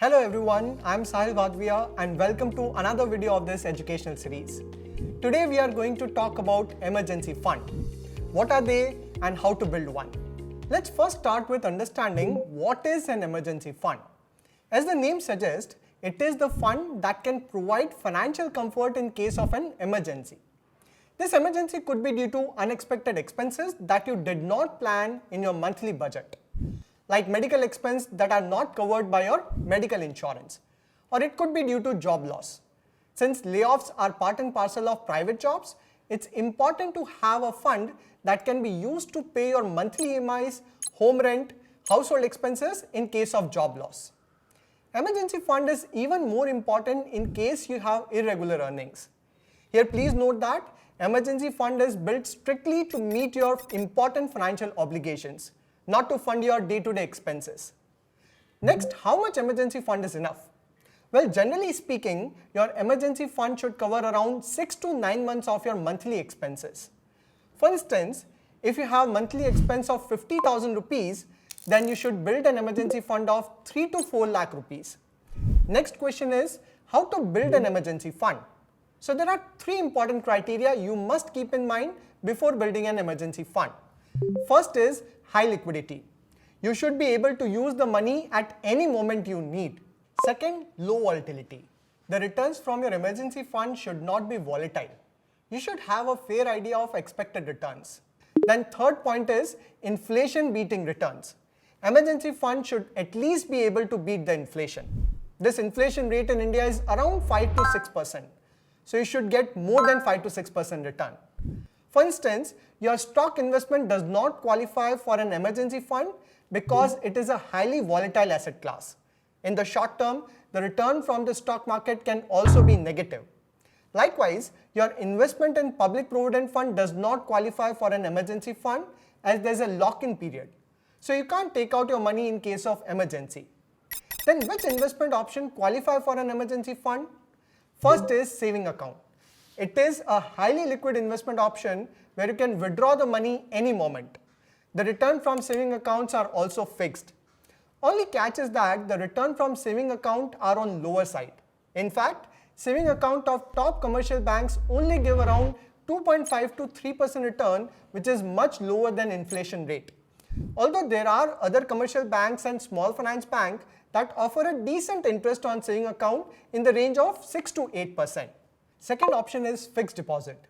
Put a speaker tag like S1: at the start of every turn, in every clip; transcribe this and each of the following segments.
S1: Hello everyone, I am Sahil Bhadviya and welcome to another video of this educational series. Today we are going to talk about emergency fund. What are they and how to build one? Let's first start with understanding what is an emergency fund. As the name suggests, it is the fund that can provide financial comfort in case of an emergency. This emergency could be due to unexpected expenses that you did not plan in your monthly budget, like medical expenses that are not covered by your medical insurance, or it could be due to job loss. Since layoffs are part and parcel of private jobs, it's important to have a fund that can be used to pay your monthly EMIs, home rent, household expenses in case of job loss. Emergency fund is even more important in case you have irregular earnings. Here please note that emergency fund is built strictly to meet your important financial obligations, not to fund your day-to-day expenses. Next, how much emergency fund is enough? Well, generally speaking, your emergency fund should cover around 6 to 9 months of your monthly expenses. For instance, if you have monthly expense of 50,000 rupees, then you should build an emergency fund of 3 to 4 lakh rupees. Next question is, how to build an emergency fund? So there are 3 important criteria you must keep in mind before building an emergency fund. First is high liquidity. You should be able to use the money at any moment you need. Second, low volatility. The returns from your emergency fund should not be volatile. You should have a fair idea of expected returns. Then third point is inflation beating returns. Emergency fund should at least be able to beat the inflation. This inflation rate in India is around 5 to 6%. So you should get more than 5 to 6% return. For instance, your stock investment does not qualify for an emergency fund because it is a highly volatile asset class. In the short term, the return from the stock market can also be negative. Likewise, your investment in public provident fund does not qualify for an emergency fund as there is a lock-in period. So you can't take out your money in case of emergency. Then which investment option qualify for an emergency fund? First is saving account. It is a highly liquid investment option where you can withdraw the money any moment. The return from saving accounts are also fixed. Only catch is that the return from saving account are on lower side. In fact, saving account of top commercial banks only give around 2.5 to 3% return, which is much lower than inflation rate. Although there are other commercial banks and small finance bank that offer a decent interest on saving account in the range of 6 to 8%. Second option is fixed deposit.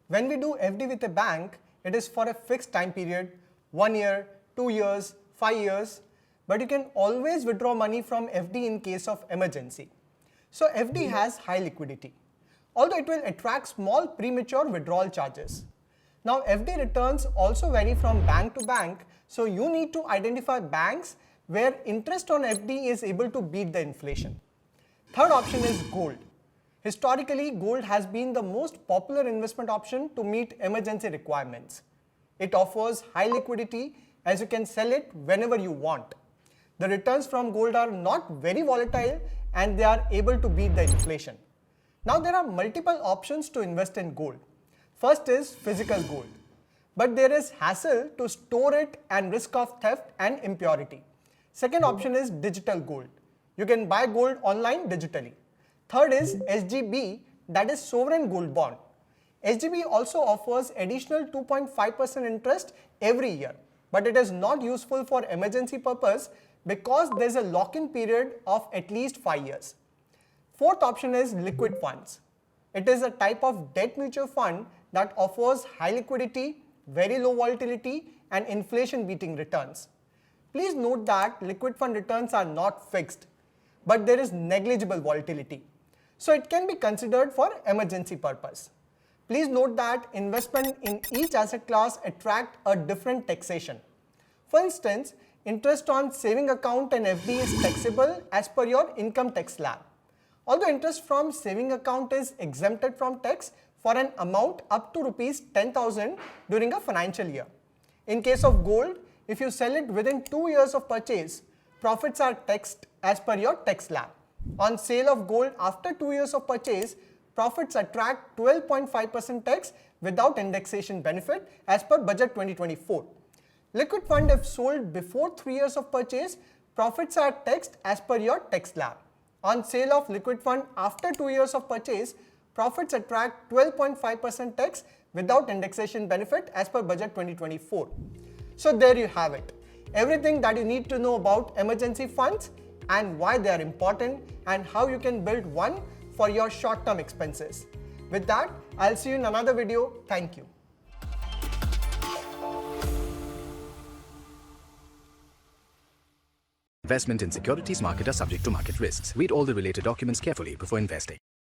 S1: When we do FD with a bank, it is for a fixed time period, 1 year, 2 years, 5 years, but you can always withdraw money from FD in case of emergency. So FD has high liquidity, although it will attract small premature withdrawal charges. Now FD returns also vary from bank to bank, so you need to identify banks where interest on FD is able to beat the inflation. Third option is gold. Historically, gold has been the most popular investment option to meet emergency requirements. It offers high liquidity as you can sell it whenever you want. The returns from gold are not very volatile and they are able to beat the inflation. Now there are multiple options to invest in gold. First is physical gold, but there is hassle to store it and risk of theft and impurity. Second option is digital gold. You can buy gold online digitally. Third is SGB, that is sovereign gold bond. SGB also offers additional 2.5% interest every year, but it is not useful for emergency purpose because there is a lock-in period of at least 5 years. Fourth option is liquid funds. It is a type of debt mutual fund that offers high liquidity, very low volatility, and inflation beating returns. Please note that liquid fund returns are not fixed, but there is negligible volatility. So it can be considered for emergency purpose. Please note that investment in each asset class attract a different taxation. For instance, interest on saving account and FD is taxable as per your income tax slab. Although interest from saving account is exempted from tax for an amount up to rupees 10,000 during a financial year. In case of gold, if you sell it within 2 years of purchase, profits are taxed as per your tax slab. On sale of gold after 2 years of purchase, profits attract 12.5% tax without indexation benefit as per budget 2024. Liquid fund if sold before 3 years of purchase, profits are taxed as per your tax slab. On sale of liquid fund after 2 years of purchase, profits attract 12.5% tax without indexation benefit as per budget 2024. So there you have it. Everything that you need to know about emergency funds and why they are important and how you can build one for your short-term expenses. With that, I'll see you in another video. Thank you.
S2: Investment in securities market are subject to market risks. Read all the related documents carefully before investing.